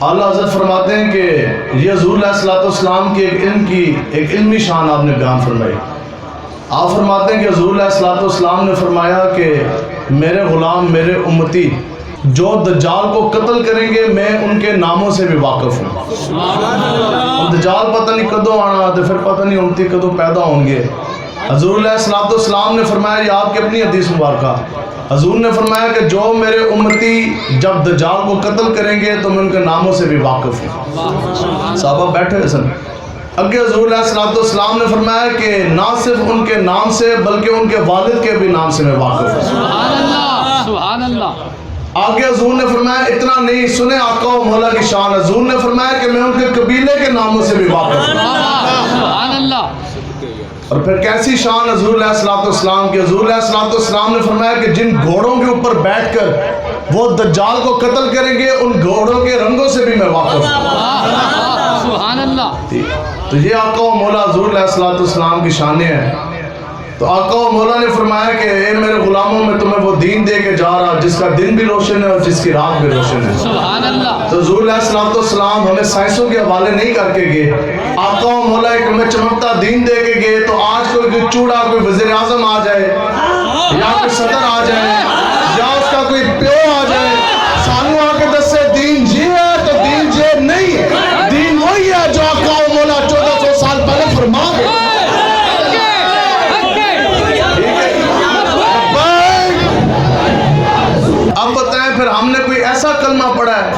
اعلیٰ حضرت فرماتے ہیں کہ یہ حضور علیہ السلام کی ایک علمی شان آپ نے بیان فرمائی. آپ فرماتے ہیں کہ حضور علیہ السلام نے فرمایا کہ میرے غلام میرے امتی جو دجال کو قتل کریں گے میں ان کے ناموں سے بھی واقف ہوں. دجال پتہ نہیں کدوں آنا تو پھر پتہ نہیں امتی کدوں پیدا ہوں گے. حضور علیہ السلام نے فرمایا، یہ آپ کی اپنی حدیث مبارکہ، حضور نے فرمایا کہ جو میرے امتی جب دجال کو قتل کریں گے تو میں ان کے ناموں سے بھی واقف ہوں. صحابہ بیٹھے ہوئے سن. اگے حضور علیہ السلام نے فرمایا کہ نہ صرف ان کے نام سے بلکہ ان کے والد کے بھی نام سے میں واقف ہوں. سبحان اللہ سبحان اللہ. آگے حضور نے فرمایا اتنا نہیں، سنیں آقا و مولا کی شان. حضور نے فرمایا کہ میں ان کے قبیلے کے ناموں سے بھی واقف ہوں. سبحان اللہ. اور پھر کیسی شان حضور علیہ السلام کی. حضور علیہ السلام نے فرمایا کہ جن گھوڑوں کے اوپر بیٹھ کر وہ دجال کو قتل کریں گے ان گھوڑوں کے رنگوں سے بھی میں واقف ہوں. سبحان اللہ. تو یہ آقا و مولا حضور علیہ السلام کی شانیں ہیں. تو آقا و مولا نے فرمایا کہ اے میرے غلاموں میں تمہیں وہ دین دے کے جا رہا جس کا دن بھی روشن ہے اور جس کی رات بھی روشن ہے. سبحان اللہ. تو حضور علیہ السلام ہمیں سائنسوں کے حوالے نہیں کر کے گئے. آقا و مولا ایک ہمیں چمکتا دین دے کے گئے. تو آج کوئی چوڑا کوئی وزیر اعظم آ جائے یا کوئی صدر آ جائے یا اس کا کوئی پیو آ جائے سانو آ کے دسے دین یہ ہے تو دین یہ نہیں ہے. دین وہی ہے جو آقا و مولا 1400 سال پہلے فرما گئے. اب بتائیں پھر ہم نے کوئی ایسا کلمہ پڑھا ہے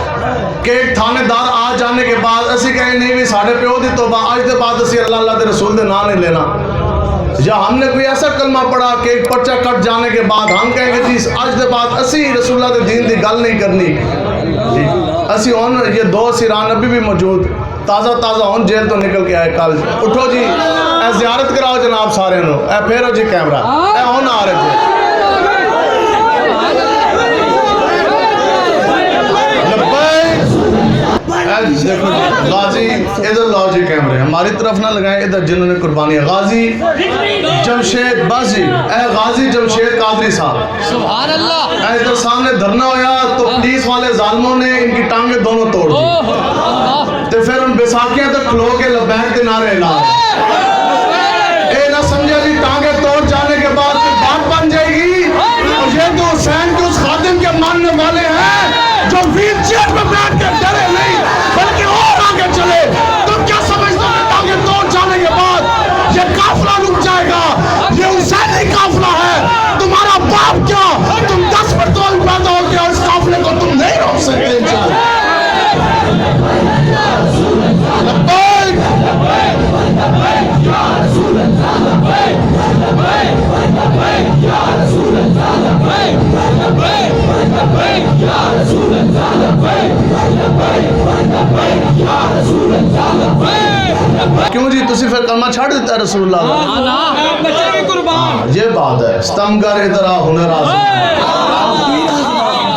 کہ ایک تھانے دار آ جانے کے بعد اسی کہیں نہیں بھی ساڑھے پیو دی توبہ آج دے بعد اسی اللہ اللہ دے رسول دے نام نہیں لینا. یا ہم نے کوئی ایسا کلمہ پڑھا کہ ایک پرچہ کٹ جانے کے بعد ہم کہیں گے جی آج دے بعد اسی رسول اللہ دے دین دی گل نہیں کرنی. اسی ہون یہ دو سیران ابھی بھی موجود تازہ ہون جیل تو نکل کے آئے کل. اٹھو جی اے زیارت کراؤ جناب سارے نو. اے پھیرو جی کیمرہ اے ہون آ رہے جی. غازی ادھر لاؤ جی کیمرے ہماری طرف نہ لگائیں ادھر جنہوں نے قربانیاں. غازی جمشید بازی اے غازی جمشید قادری صاحب سبحان اللہ. اے ادھر سامنے دھرنا ہویا تو پولیس والے ظالموں نے ان کی ٹانگیں دونوں توڑ دی تو پھر ان بیساکھیاں تک کھلو کے لبیک کے نعرے لا. اے نہ سمجھے جی ٹانگیں توڑ جانے کے بعد بات بن جائے گی. اور یہ تو حسین کے اس خادم کے ماننے والے ہیں جو ویل چیئر پہ بیٹھ کے ڈرے نہیں بلکہ اور آگے چلے. تم کیا سمجھتے ہو کہ ٹانگیں توڑ جانے کے بعد یہ قافلہ رک جائے گا؟ یہ حسینی قافلہ ہے. تمہارا باپ کیا تم 10 پٹرول پیدا ہو گیا اس قافلے کو تم نہیں روک سکتے. کیوں جی تسی پھر کلمہ چھاڑ دیتا ہے رسول اللہ کا؟ بچے کی قربان. یہ بات ہے. ستمگر ادھر آ ہنر آزم